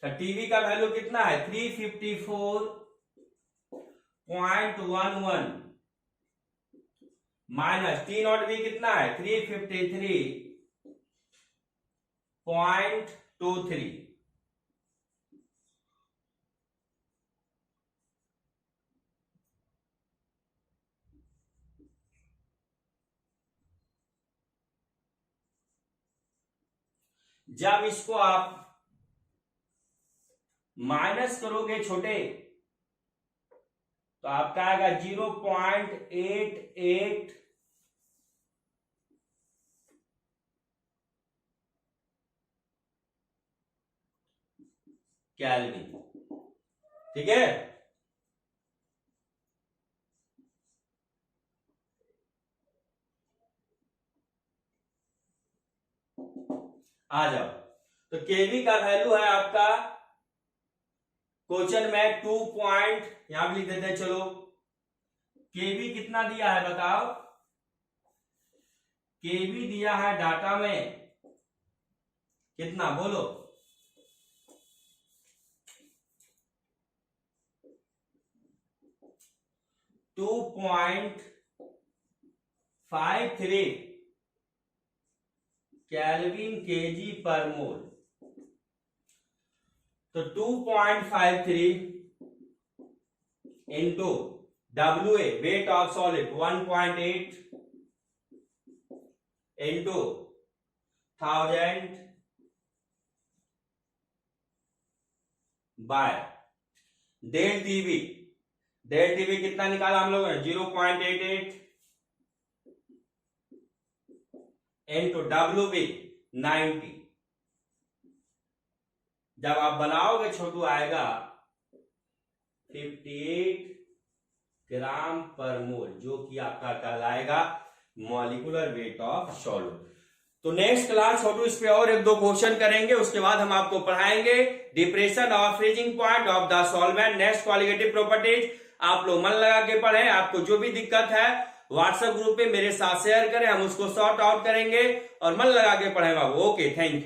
तो टीबी का वैल्यू कितना है? 354.11 माइनस टी नॉट बी कितना है? 353.23। जब इसको आप माइनस करोगे छोटे, तो आपका आएगा 0.88 केल्विन। ठीक है, आ जाओ। तो केवी का वैल्यू है आपका क्वेश्चन में 2 पॉइंट, यहां भी लिख देते हैं। चलो, केवी कितना दिया है बताओ? केवी दिया है डाटा में कितना, बोलो? 2.53 केल्विन केजी पर मोल। तो 2.53 into WA weight of solid 1.8 into 1000 by del TB. Del TB कितना निकाला हम लोगों ने? 0.88 इंटू WB 90। जब आप बनाओगे छोटू आएगा 58 ग्राम पर मोल, जो कि आपका कहलाएगा मॉलिक्यूलर वेट ऑफ सॉल्यूट। तो नेक्स्ट क्लास छोटू इस पे और 1-2 क्वेश्चन करेंगे, उसके बाद हम आपको पढ़ाएंगे डिप्रेशन और freezing point of the solvent, next qualitative properties. आप लोग मन लगा के पढ़ें। आपको जो भी दिक्कत है व्हाट्सएप ग्रुप पे मेरे साथ शेयर करें, हम उसको सॉर्ट आउट करेंगे और मन लगा के पढ़ें बाबू। Okay, thank you.